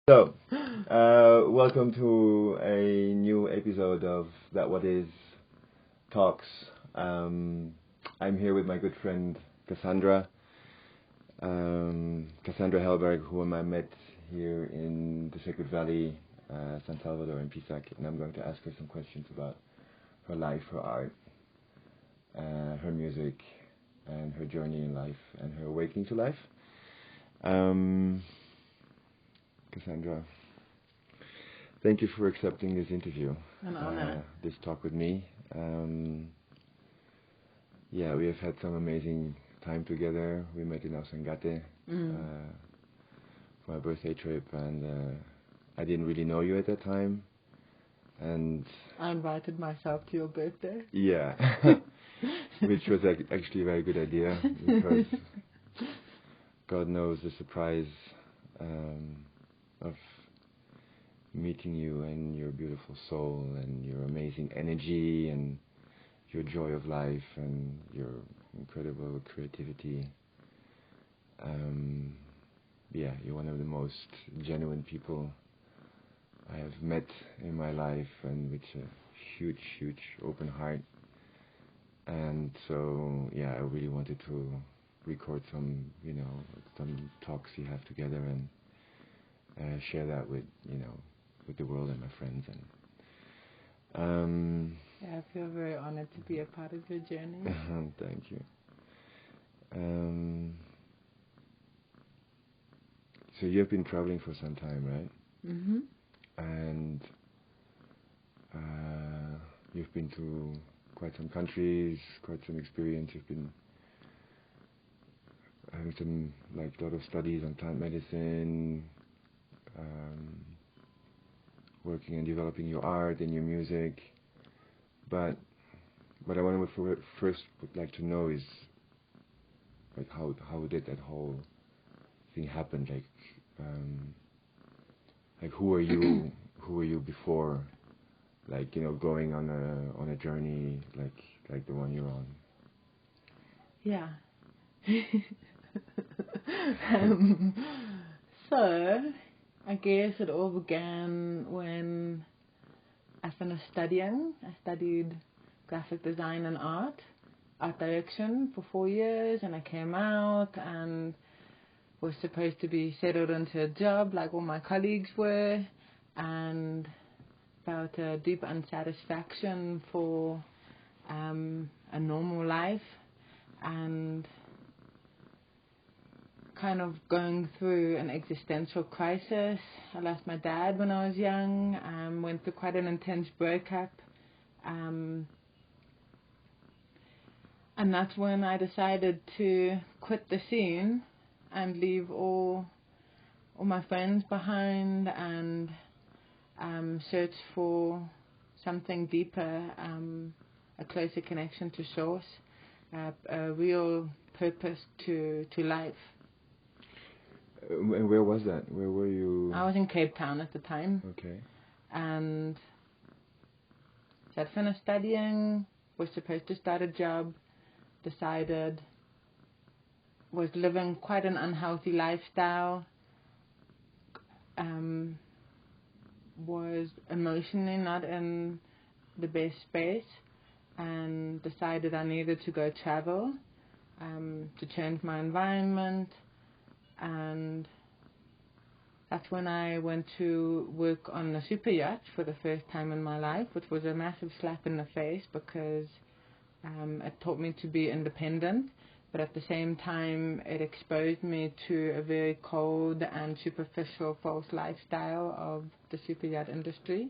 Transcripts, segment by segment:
So, welcome to a new episode of That What Is Talks. I'm here with my good friend Cassandra, Cassandra Hellberg, whom I met here in the Sacred Valley, San Salvador and Pisac, and I'm going to ask her some questions about her life, her art, her music, and her journey in life, and her awakening to life. Cassandra, thank you for accepting this interview. An honor. This talk with me. We have had some amazing time together. We met in Ausangate for my birthday trip, and I didn't really know you at that time. And I invited myself to your birthday. Yeah, which was actually a very good idea because God knows the surprise of meeting you and your beautiful soul and your amazing energy and your joy of life and your incredible creativity. You're one of the most genuine people I have met in my life, and with a huge, huge open heart. And so, I really wanted to record some talks you have together and share that with the world and my friends. And I feel very honored to be a part of your journey. Thank you. So you've been traveling for some time, right? Mm-hmm. And you've been to quite some countries, quite some experience. You've been having some, a lot of studies on plant medicine, working and developing your art and your music. But what I first would like to know is, how did that whole thing happen? Who were you? Who were you before? Going on a journey like the one you're on. Yeah. So, I guess it all began when I finished studying. I studied graphic design and art direction for 4 years, and I came out and was supposed to be settled into a job like all my colleagues were, and felt a deep unsatisfaction for a normal life, and kind of going through an existential crisis. I lost my dad when I was young, went through quite an intense breakup, and that's when I decided to quit the scene and leave all my friends behind and search for something deeper, a closer connection to source, a real purpose to life. And where was that? Where were you? I was in Cape Town at the time. Okay. And so I'd finished studying, was supposed to start a job, decided, was living quite an unhealthy lifestyle, was emotionally not in the best space, and decided I needed to go travel to change my environment. And that's when I went to work on a super yacht for the first time in my life, which was a massive slap in the face because it taught me to be independent, but at the same time it exposed me to a very cold and superficial false lifestyle of the super yacht industry,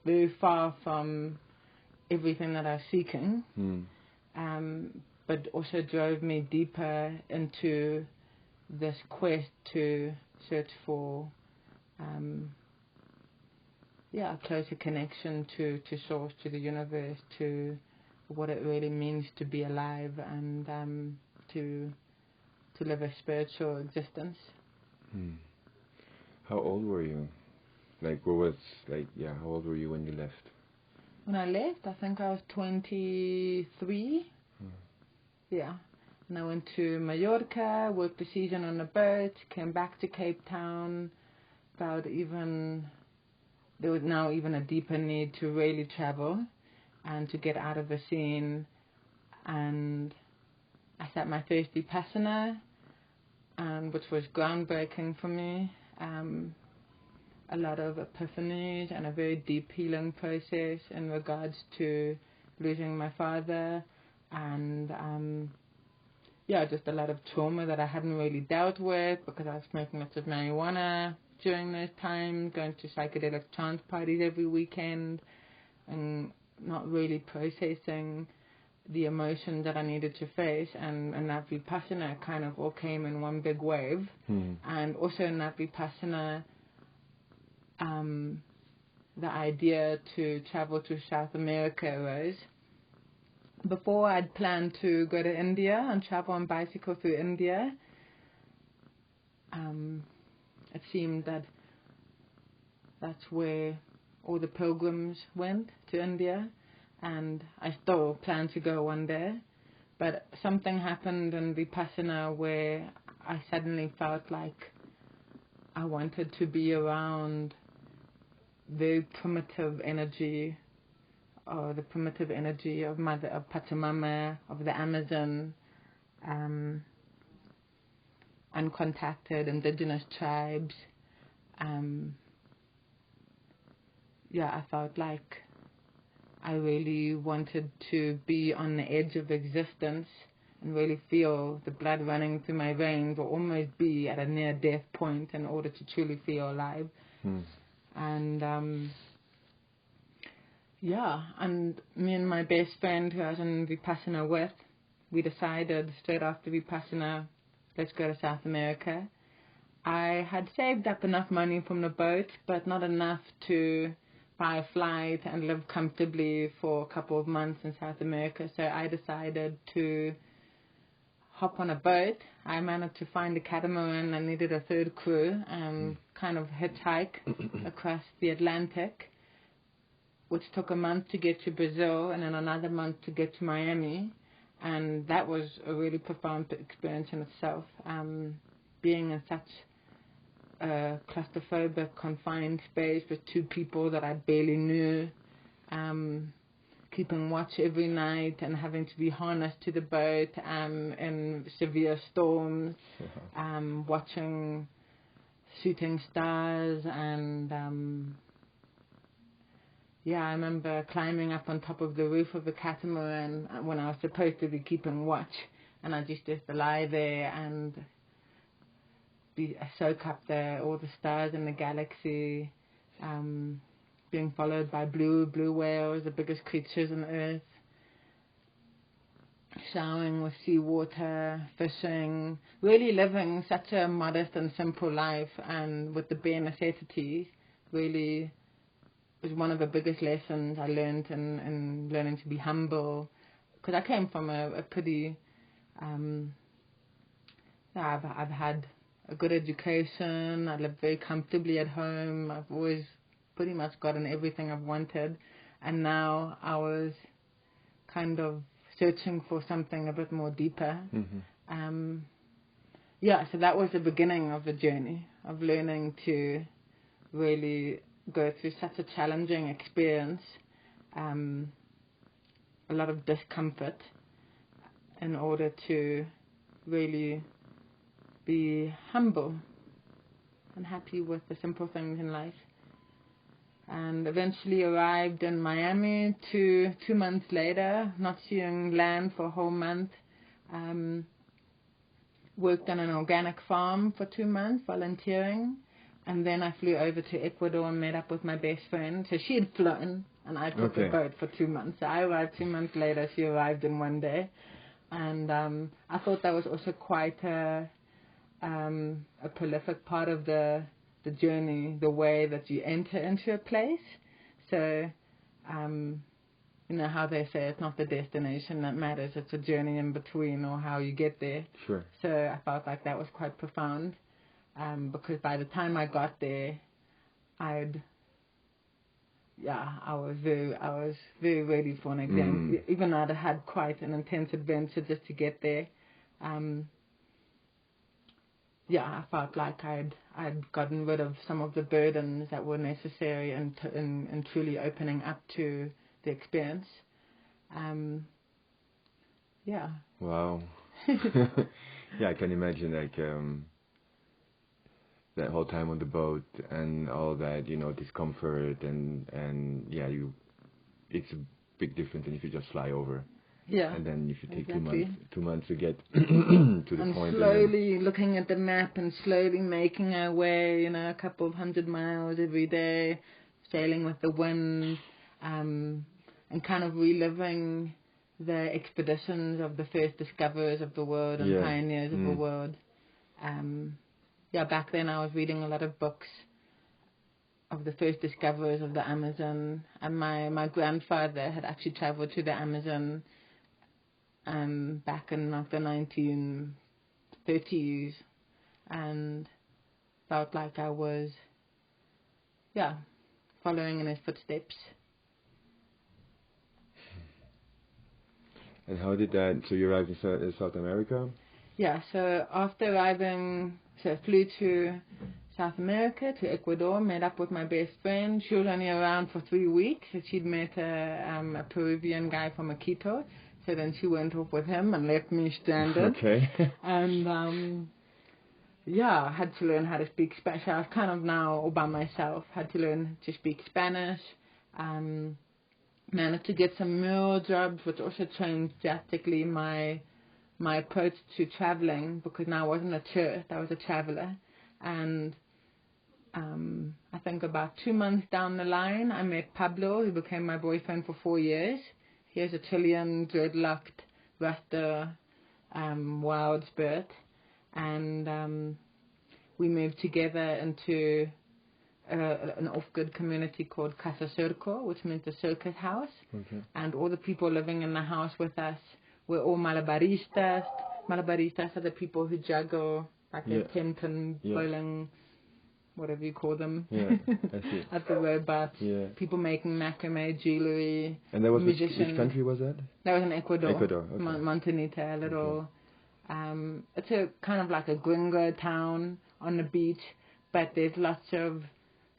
very far from everything that I was seeking, but also drove me deeper into this quest to search for a closer connection to source, to the universe, to what it really means to be alive and to live a spiritual existence. How old were you? How old were you when you left? When I left, I think I was 23. Yeah. And I went to Mallorca, worked a season on a boat, came back to Cape Town, felt there was now even a deeper need to really travel and to get out of the scene. And I sat my first Vipassana, which was groundbreaking for me. A lot of epiphanies and a very deep healing process in regards to losing my father, and just a lot of trauma that I hadn't really dealt with because I was smoking lots of marijuana during those times, going to psychedelic trance parties every weekend, and not really processing the emotions that I needed to face. And that Vipassana kind of all came in one big wave. And also in that Vipassana, the idea to travel to South America arose. Before, I'd planned to go to India and travel on bicycle through India. It seemed that that's where all the pilgrims went, to India, and I still plan to go one day. But something happened in Vipassana where I suddenly felt like I wanted to be around very primitive energy, or the primitive energy of Pachamama, of the Amazon, uncontacted indigenous tribes. I felt like I really wanted to be on the edge of existence and really feel the blood running through my veins, or almost be at a near-death point in order to truly feel alive. And and me and my best friend who I was in Vipassana with, we decided straight after Vipassana, let's go to South America. I had saved up enough money from the boat, but not enough to buy a flight and live comfortably for a couple of months in South America. So I decided to hop on a boat. I managed to find a catamaran. I needed a third crew and kind of hitchhike across the Atlantic, which took a month to get to Brazil and then another month to get to Miami. And that was a really profound experience in itself. Being in such a claustrophobic, confined space with two people that I barely knew, keeping watch every night and having to be harnessed to the boat in severe storms, watching shooting stars, and I remember climbing up on top of the roof of the catamaran when I was supposed to be keeping watch, and I just to lie there and soak up all the stars in the galaxy, being followed by blue whales, the biggest creatures on Earth, showering with seawater, fishing, really living such a modest and simple life, and with the bare necessities. Really was one of the biggest lessons I learned in learning to be humble, because I came from a pretty I've had a good education. I lived very comfortably at home. I've always pretty much gotten everything I've wanted, and now I was kind of searching for something a bit more deeper. So that was the beginning of the journey of learning to really go through such a challenging experience, a lot of discomfort, in order to really be humble and happy with the simple things in life. And eventually arrived in Miami 2 months later, not seeing land for a whole month. Worked on an organic farm for 2 months, volunteering. And then I flew over to Ecuador and met up with my best friend. So she had flown, and I took the boat for 2 months. So I arrived 2 months later. She arrived in one day. And I thought that was also quite a prolific part of the journey, the way that you enter into a place. So, you know how they say it's not the destination that matters, it's a journey in between, or how you get there. Sure. So I felt like that was quite profound, because by the time I got there, I was very ready for an exam. Even though I'd had quite an intense adventure just to get there. yeah, I felt like I'd gotten rid of some of the burdens that were necessary in truly opening up to the experience. Yeah. Wow. Yeah, I can imagine, like, that whole time on the boat and all that, discomfort and yeah, it's a big difference than if you just fly over. Yeah. And then if you take exactly. 2 months to get to the And point. slowly looking at the map and slowly making our way, a couple of 100 miles every day, sailing with the wind, and kind of reliving the expeditions of the first discoverers of the world and pioneers of the world. Yeah, back then I was reading a lot of books of the first discoverers of the Amazon, and my grandfather had actually traveled to the Amazon back in like the 1930s, and felt like I was, following in his footsteps. And how did that, so you arrived in South America? Yeah, so after arriving, so I flew to South America, to Ecuador, met up with my best friend. She was only around for 3 weeks. She'd met a Peruvian guy from Quito. So then she went off with him and left me stranded. Okay. And I had to learn how to speak Spanish. I was kind of now all by myself. Had to learn to speak Spanish. Managed to get some mural jobs, which also changed drastically my approach to traveling, because now I wasn't a tourist, I was a traveler. And I think about 2 months down the line, I met Pablo, who became my boyfriend for 4 years. He is a Chilean, dreadlocked, Rasta, wild spirit. And we moved together into an off-grid community called Casa Circo, which means the circus house. Okay. And all the people living in the house with us were all malabaristas. Malabaristas are the people who juggle, like a tent-pin bowling, whatever you call them. Yeah, I see. At the robots. Yeah. People making macrame jewelry. And that was which country was that? That was in Ecuador. Ecuador, okay. Montanita, a little... it's a kind of like a gringo town on the beach, but there's lots of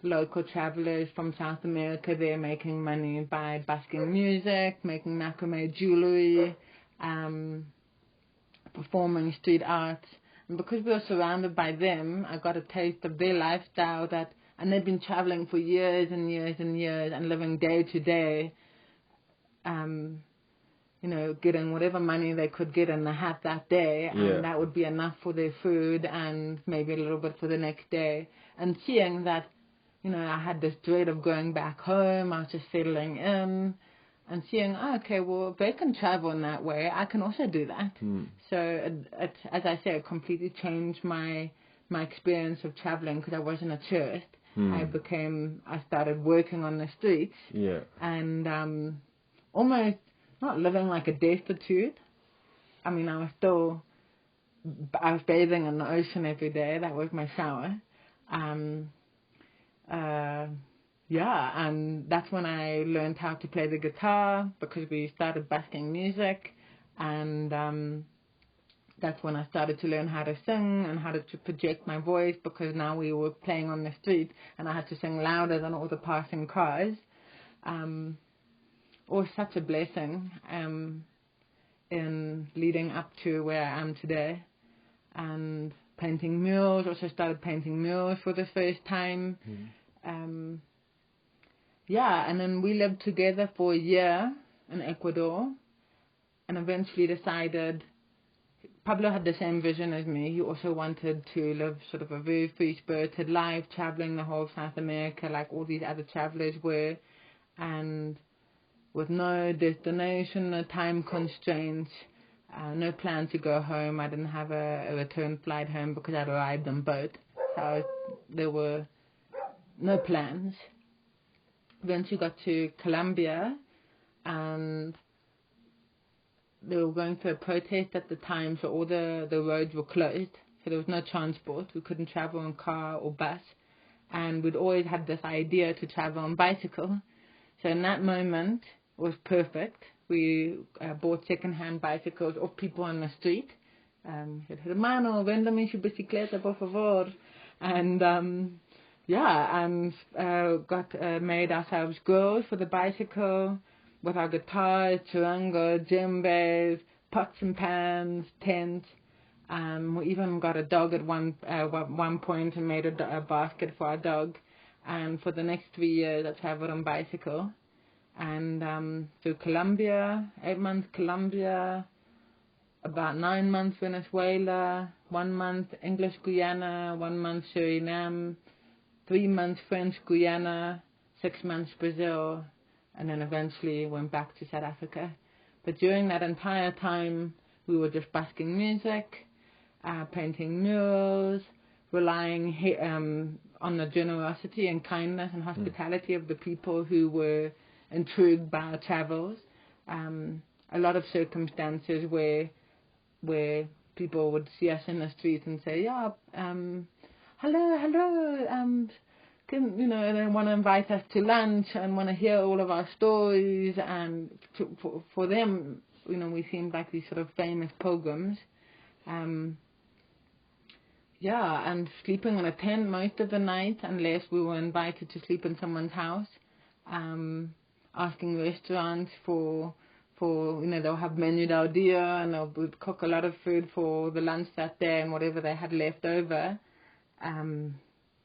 local travelers from South America there making money by busking music, making macrame jewelry, performing street art. And because we were surrounded by them, I got a taste of their lifestyle and they'd been traveling for years and years and years and living day to day, getting whatever money they could get in the hat that day, and that would be enough for their food and maybe a little bit for the next day. And seeing that, I had this dread of going back home, I was just settling in, and seeing, okay, well, if they can travel in that way, I can also do that. So, it, as I say, it completely changed my experience of traveling, because I wasn't a tourist. I started working on the streets, and almost not living like a destitute. I mean, I was bathing in the ocean every day. That was my shower. And that's when I learned how to play the guitar, because we started busking music, and that's when I started to learn how to sing and how to project my voice, because now we were playing on the street and I had to sing louder than all the passing cars. Was such a blessing in leading up to where I am today. And painting murals, also started painting murals for the first time. And then we lived together for a year in Ecuador, and eventually decided, Pablo had the same vision as me. He also wanted to live sort of a very free-spirited life, traveling the whole of South America like all these other travelers were, and with no destination, no time constraints, no plan to go home. I didn't have a return flight home because I'd arrived on boat. So there were no plans. Then she got to Colombia, and they were going through a protest at the time, so all the roads were closed. So there was no transport. We couldn't travel in car or bus. And we'd always had this idea to travel on bicycle. So in that moment, it was perfect. We bought second-hand bicycles off people on the street, hermano, véndame su bicicleta, por favor. And made ourselves girls for the bicycle with our guitars, charango, djembes, pots and pans, tents. We even got a dog at one point and made a basket for our dog. And for the next 3 years, I traveled on bicycle. And through Colombia, 8 months Colombia, about 9 months Venezuela, 1 month English Guyana, 1 month Suriname, 3 months French Guyana, 6 months Brazil, and then eventually went back to South Africa. But during that entire time, we were just busking music, painting murals, relying on the generosity and kindness and hospitality of the people who were intrigued by our travels. A lot of circumstances where people would see us in the street and say, hello, they want to invite us to lunch and want to hear all of our stories. And for them, we seemed like these sort of famous pilgrims. And sleeping in a tent most of the night, unless we were invited to sleep in someone's house. Asking restaurants for they'll have menu del dia and they'll would cook a lot of food for the lunch that day and whatever they had left over.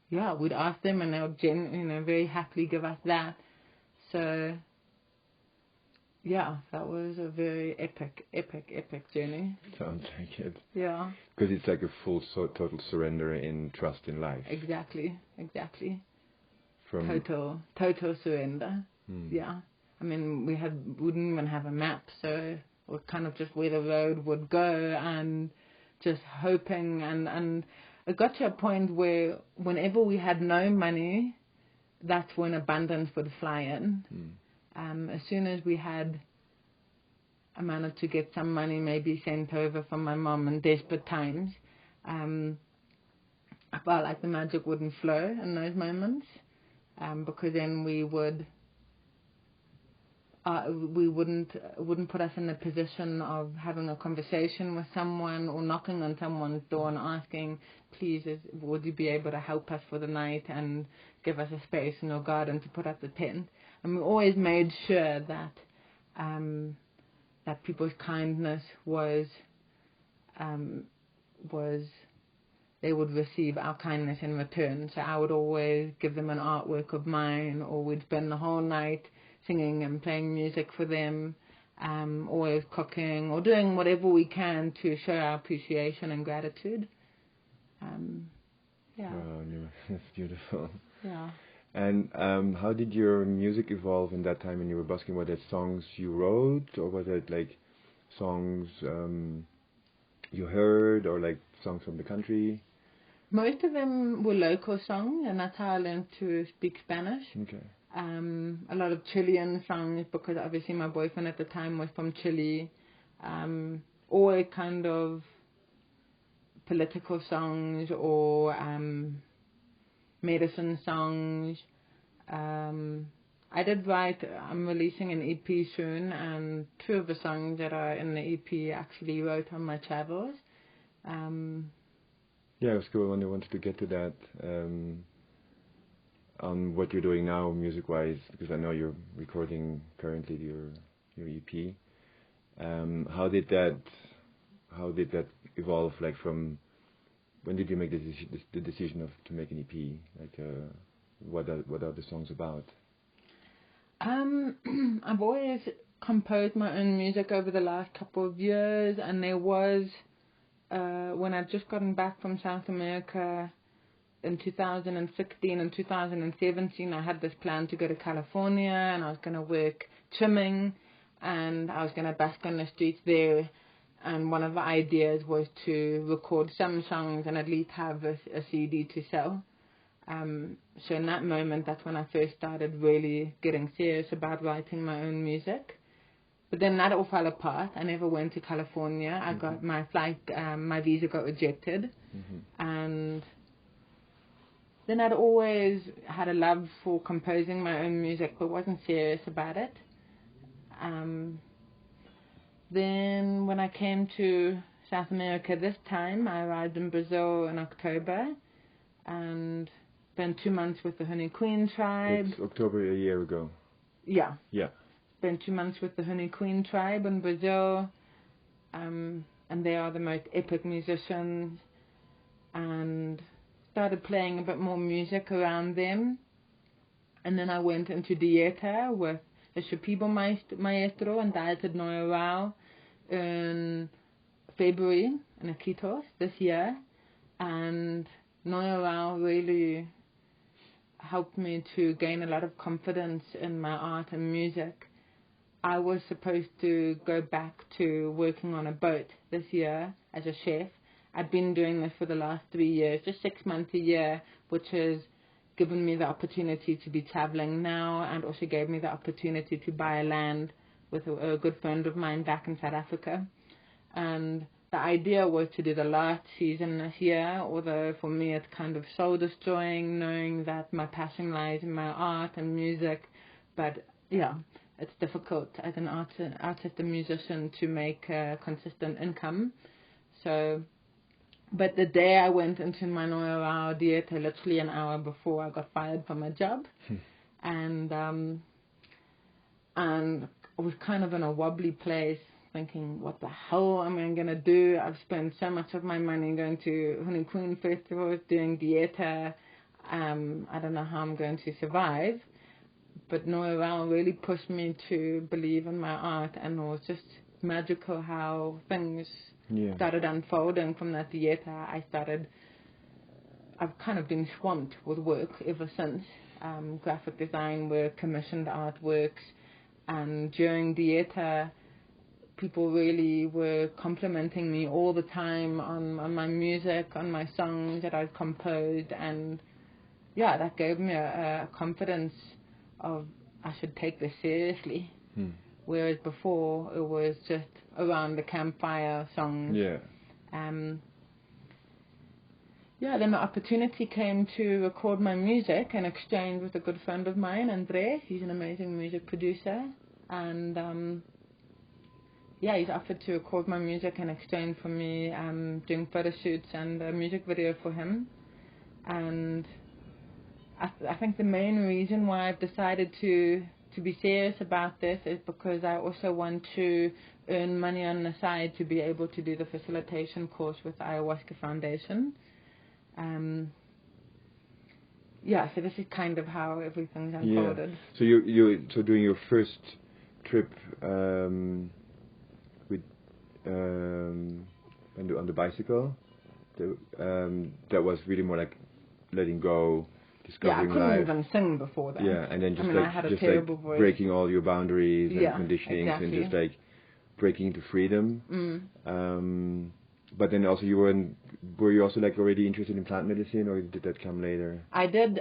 We'd ask them and they would very happily give us that. So that was a very epic journey. Sounds like it. Yeah. Because it's like a full total surrender in trust in life. Exactly. From Total surrender. Yeah. I mean, we wouldn't even have a map, so we're kind of just where the road would go and just hoping. And it got to a point where whenever we had no money, that's when abundance would fly in. As soon as we I managed to get some money maybe sent over from my mom in desperate times, I felt like the magic wouldn't flow in those moments, because then we wouldn't put us in the position of having a conversation with someone or knocking on someone's door and asking, please, would you be able to help us for the night and give us a space in your garden to put up the tent? And we always made sure that people's kindness was they would receive our kindness in return. So I would always give them an artwork of mine, or we'd spend the whole night singing and playing music for them, always cooking or doing whatever we can to show our appreciation and gratitude. Wow, that's beautiful. Yeah. And how did your music evolve in that time when you were busking? Were that songs you wrote, or was it like songs you heard, or like songs from the country? Most of them were local songs, and that's how I learned to speak Spanish. Okay. A lot of Chilean songs, because obviously my boyfriend at the time was from Chile. Or kind of political songs or medicine songs. I did write, I'm releasing an EP soon, and 2 of the songs that are in the EP actually wrote on my travels. It was cool when I wanted to get to that, on what you're doing now music-wise, because I know you're recording currently your EP. How did that evolve? Like, from when did you make the decision to make an EP? Like, what are the songs about? I've always composed my own music over the last couple of years, and there was when I'd just gotten back from South America in 2016 and 2017, I had this plan to go to California, and I was going to work trimming, and I was going to bask on the streets there. And one of the ideas was to record some songs and at least have a CD to sell. So in that moment, that's when I first started really getting serious about writing my own music. But then that all fell apart. I never went to California. I got my flight, my visa got rejected. And then I'd always had a love for composing my own music, but wasn't serious about it. Then when I came to South America this time. I arrived in Brazil in October and spent 2 months with the Honey Queen tribe. It's October a year ago. Yeah. Yeah. Spent 2 months with the Honey Queen tribe in Brazil. And they are the most epic musicians. And started playing a bit more music around them. And then I went into Dieta with the Shipibo maestro and dieted Noya Rao in February in Iquitos this year. And Noya Rao really helped me to gain a lot of confidence in my art and music. I was supposed to go back to working on a boat this year as a chef. I'd been doing this for the last 3 years, just 6 months a year, which has given me the opportunity to be traveling now, and also gave me the opportunity to buy a land with a good friend of mine back in South Africa. And the idea was to do the last season this year, although for me it's kind of soul-destroying knowing that my passion lies in my art and music. But yeah, it's difficult as an artist and musician to make a consistent income. So, but the day I went into my Noya Rao Dieta, literally an hour before I got fired from my job, and I was kind of in a wobbly place, thinking, what the hell am I going to do? I've spent so much of my money going to Honey Queen festivals, doing Dieta. I don't know how I'm going to survive. But Noya Rao really pushed me to believe in my art, and it was just magical how things started unfolding from that Dieta. I've kind of been swamped with work ever since. Graphic design work, commissioned artworks, and during Dieta, people really were complimenting me all the time on my music, on my songs that I'd composed, and yeah, that gave me a confidence of I should take this seriously. Whereas before it was just around the campfire songs. Then the opportunity came to record my music in exchange with a good friend of mine, Andres. He's an amazing music producer, and he's offered to record my music in exchange for me doing photo shoots and a music video for him. And I think the main reason why I've decided to be serious about this is because I also want to earn money on the side to be able to do the facilitation course with the Ayahuasca Foundation. So this is kind of how everything's unfolded. So so doing your first trip with on the bicycle, that was really more like letting go. I couldn't even sing before that. And then just I had a terrible voice. Breaking all your boundaries and conditionings, exactly. and just like breaking into freedom. But then also were you also like already interested in plant medicine, or did that come later? I did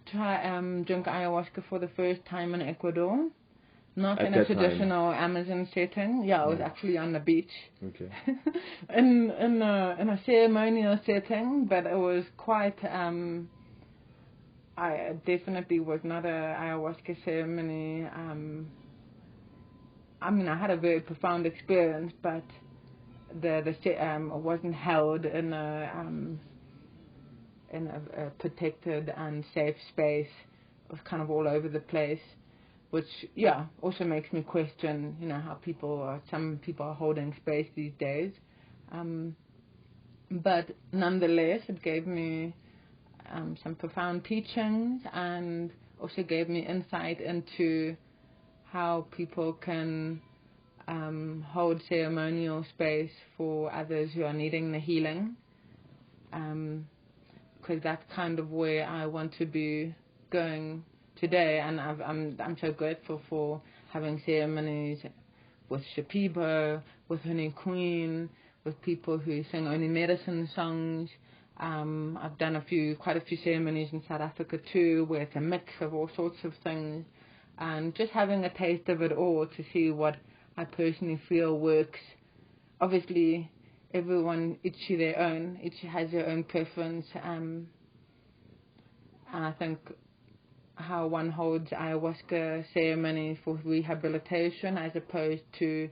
try drink ayahuasca for the first time in Ecuador. Not in a traditional Amazon setting. I was actually on the beach. Okay. in a ceremonial setting, but it was quite I definitely was not a ayahuasca ceremony. I had a very profound experience, but it wasn't held in a protected and safe space. It was kind of all over the place, which also makes me question, how some people are holding space these days. But nonetheless, it gave me some profound teachings, and also gave me insight into how people can hold ceremonial space for others who are needing the healing, because that's kind of where I want to be going today. And I'm so grateful for having ceremonies with Shipibo, with Honey Queen, with people who sing only medicine songs. I've done quite a few ceremonies in South Africa too, where it's a mix of all sorts of things, and just having a taste of it all to see what I personally feel works. Obviously, everyone, each has their own preference, and I think how one holds ayahuasca ceremony for rehabilitation as opposed to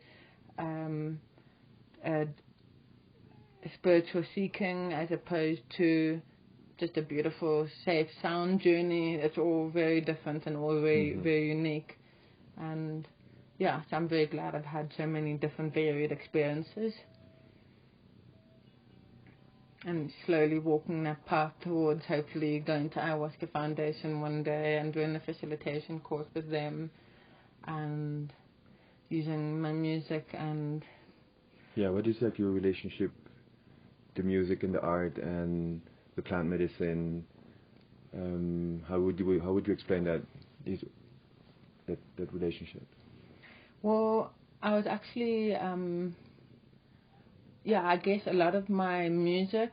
spiritual seeking as opposed to just a beautiful, safe sound journey. It's all very different and all very unique. And yeah, so I'm very glad I've had so many different varied experiences. And slowly walking that path towards hopefully going to Ayahuasca Foundation one day and doing the facilitation course with them and using my music and... Yeah, what is like your relationship, the music and the art and the plant medicine? How would you explain that relationship? Well, I was actually, I guess a lot of my music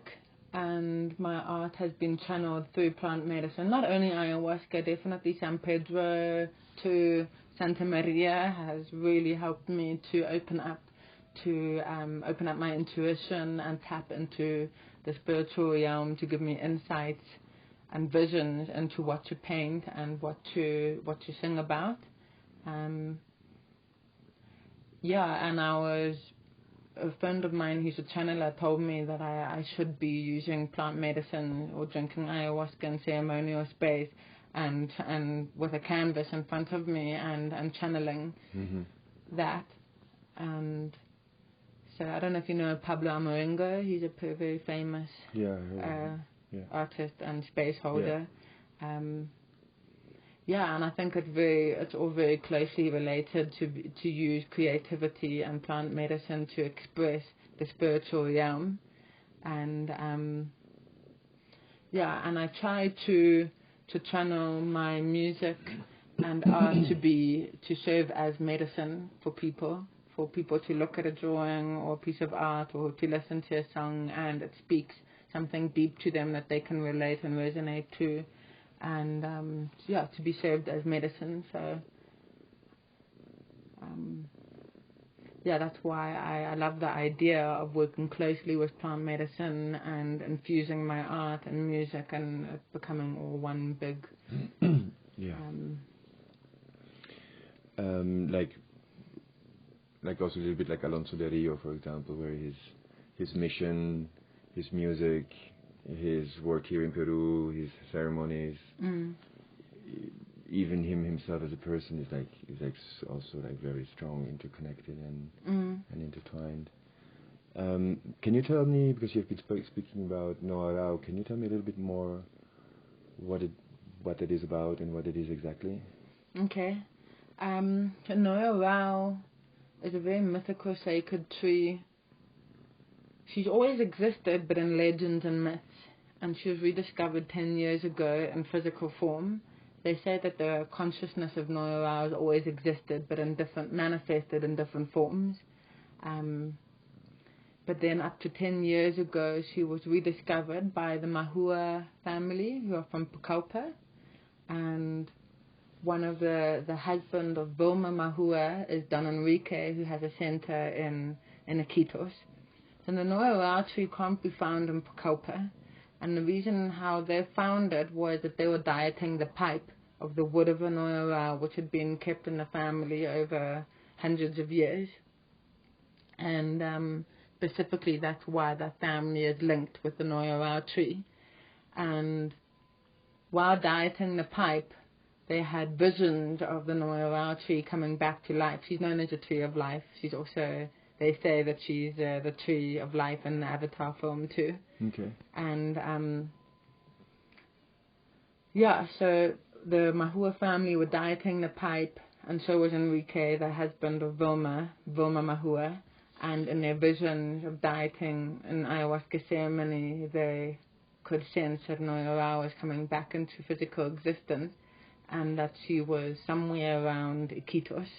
and my art has been channeled through plant medicine. Not only ayahuasca, definitely San Pedro to Santa Maria has really helped me to open up my intuition and tap into the spiritual realm to give me insights and visions into what to paint and what to sing about. And a friend of mine who's a channeler told me that I should be using plant medicine or drinking ayahuasca in ceremonial space and with a canvas in front of me and channeling that. And so I don't know if you know Pablo Amaringo. He's a very famous artist and space holder. And I think it's all very closely related to use creativity and plant medicine to express the spiritual realm. And and I try to channel my music and art to serve as medicine for people to look at a drawing or a piece of art or to listen to a song and it speaks something deep to them that they can relate and resonate to. And to be served as medicine. So that's why I love the idea of working closely with plant medicine and infusing my art and music and it becoming all one big like also a little bit like Alonso de Rio, for example, where his mission, his music, his work here in Peru, his ceremonies, even him himself as a person is also like very strong, interconnected and intertwined. Can you tell me, because you've been speaking about Noya Rao, can you tell me a little bit more what it is about and what it is exactly? Okay. Noya Rao is a very mythical, sacred tree. She's always existed, but in legends and myths. And she was rediscovered 10 years ago in physical form. They say that the consciousness of Noya Rao has always existed, but manifested in different forms. But then up to 10 years ago, she was rediscovered by the Mahua family, who are from Pucallpa. And one of the husband of Vilma Mahua is Don Enrique, who has a center in Iquitos. And the Noya Rao tree can't be found in Pucallpa. And the reason how they found it was that they were dieting the pipe of the wood of a Noya Rao, which had been kept in the family over hundreds of years. And specifically, that's why that family is linked with the Noya Rao tree. And while dieting the pipe, they had visions of the Noya Rao tree coming back to life. She's known as a tree of life. She's also... They say that she's the tree of life in the Avatar film too. Okay. And so the Mahua family were dieting the pipe, and so was Enrique, the husband of Vilma Mahua. And in their visions of dieting in ayahuasca ceremony, they could sense that Noya Rao was coming back into physical existence, and that she was somewhere around Iquitos.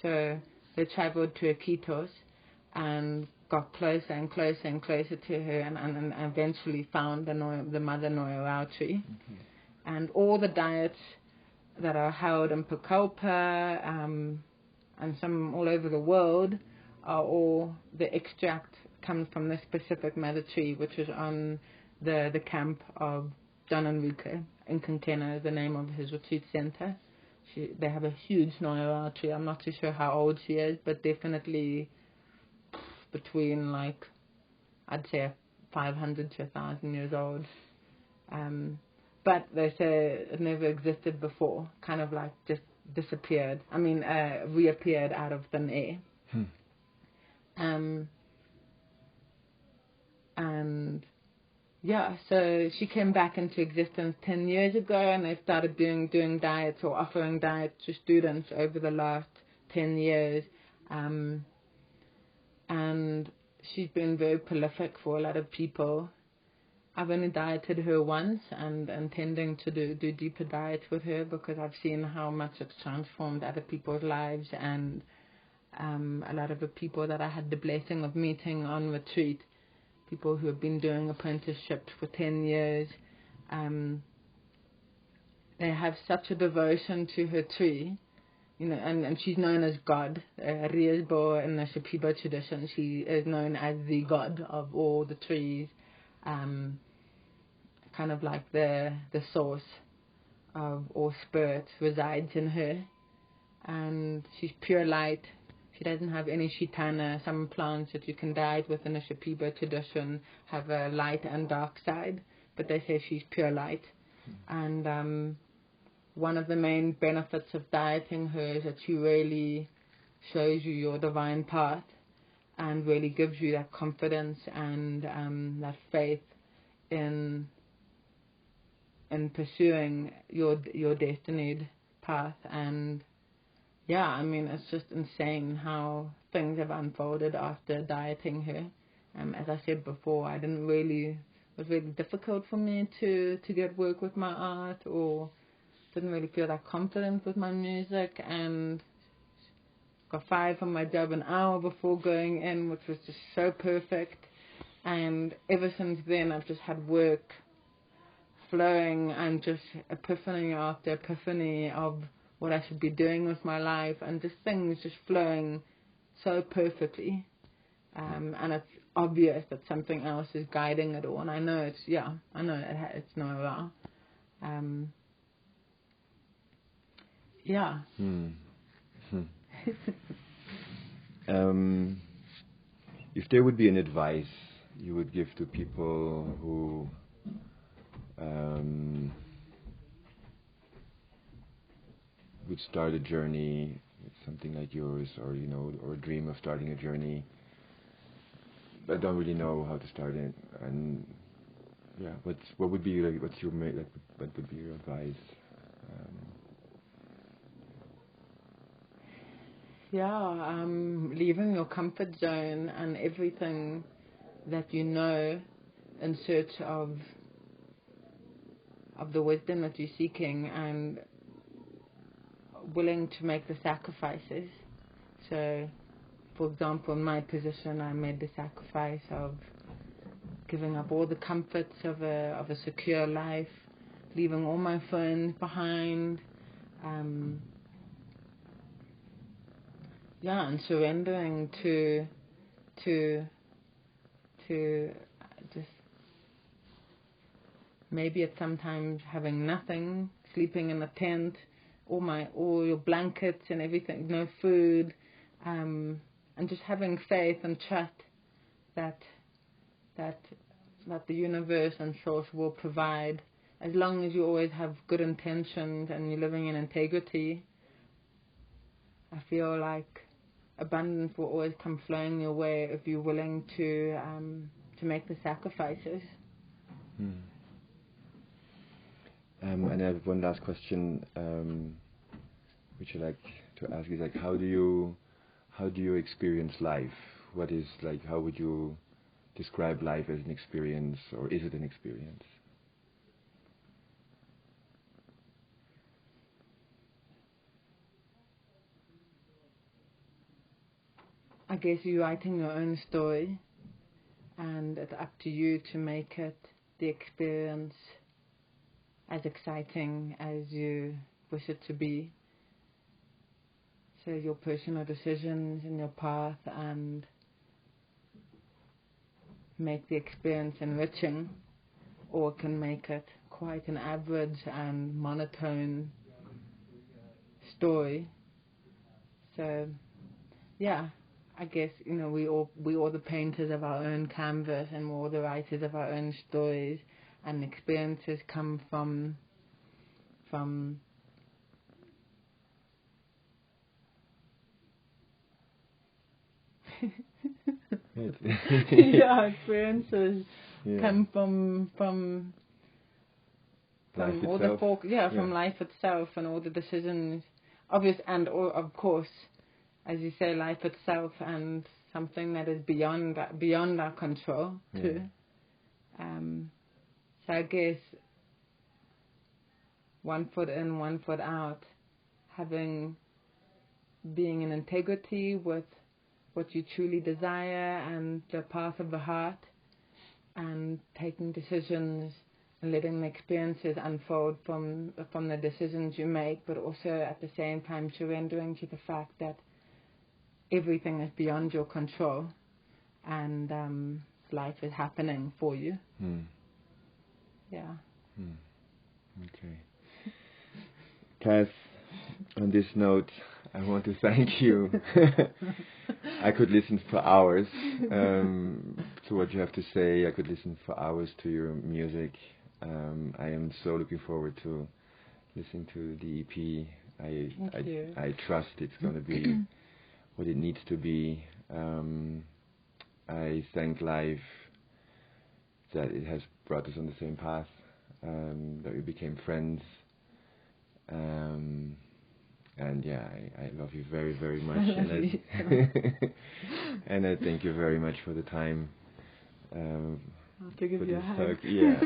So they traveled to Iquitos and got closer and closer and closer to her and eventually found the mother Noya Rao tree. Okay. And all the diets that are held in Pucallpa and some all over the world are all the extract comes from this specific mother tree, which is on the camp of Don Enrique in Quintana, is the name of his retreat center. They have a huge Noya Rao tree. I'm not too sure how old she is, but definitely between I'd say 500 to 1,000 years old. But they say it never existed before, kind of like just disappeared. Reappeared out of thin air. And yeah, so she came back into existence 10 years ago, and they started doing diets or offering diets to students over the last 10 years. And she's been very prolific for a lot of people. I've only dieted her once and intending to do deeper diets with her because I've seen how much it's transformed other people's lives, and a lot of the people that I had the blessing of meeting on retreat, people who have been doing apprenticeships for 10 years, they have such a devotion to her tree, and she's known as God. Riesbo in the Shipibo tradition, she is known as the God of all the trees, kind of like the source of all spirit resides in her, and she's pure light. She doesn't have any shitana. Some plants that you can diet with in the Shipibo tradition have a light and dark side, but they say she's pure light. And one of the main benefits of dieting her is that she really shows you your divine path and really gives you that confidence and that faith in pursuing your destined path. And yeah, it's just insane how things have unfolded after dieting her. As I said before, it was really difficult for me to get work with my art, or didn't really feel that confident with my music, and got fired from my job an hour before going in, which was just so perfect. And ever since then, I've just had work flowing and just epiphany after epiphany of what I should be doing with my life, and just things just flowing so perfectly. And it's obvious that something else is guiding it all, and I know it's Noya Rao. Yeah. If there would be an advice you would give to people who would start a journey, something like yours, or or dream of starting a journey, but don't really know how to start it, and what would be what would be your advice? Leaving your comfort zone and everything that you know in search of the wisdom that you're seeking, and willing to make the sacrifices. So, for example, in my position, I made the sacrifice of giving up all the comforts of a secure life, leaving all my friends behind, and surrendering to just maybe at sometimes having nothing, sleeping in a tent, all your blankets and everything, no food, and just having faith and trust that the universe and source will provide, as long as you always have good intentions and you're living in integrity. I feel like abundance will always come flowing your way if you're willing to make the sacrifices. And I have one last question, which I like to ask is how do you experience life? What is how would you describe life as an experience, or is it an experience? I guess you're writing your own story, and it's up to you to make it the experience as exciting as you wish it to be. So your personal decisions and your path, and make the experience enriching, or can make it quite an average and monotone story. So, yeah, I guess, you know, we all the painters of our own canvas, and we're all the writers of our own stories, and experiences come from yeah, experiences come from life all itself. from life itself, and all the decisions, of course, as you say, life itself, and something that is beyond our control too. So I guess one foot in, one foot out, being in integrity with what you truly desire and the path of the heart, and taking decisions and letting the experiences unfold from the decisions you make, but also at the same time surrendering to the fact that everything is beyond your control, and life is happening for you. Yeah. Okay. Cass, on this note, I want to thank you. I could listen for hours to what you have to say. I could listen for hours to your music. I am so looking forward to listening to the EP. I trust it's going to be what it needs to be. I thank life that it has brought us on the same path, that we became friends. And yeah, I love you very, very much. And I thank you very much for the time. I'll give you a hug. Yeah.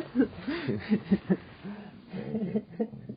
Thank you.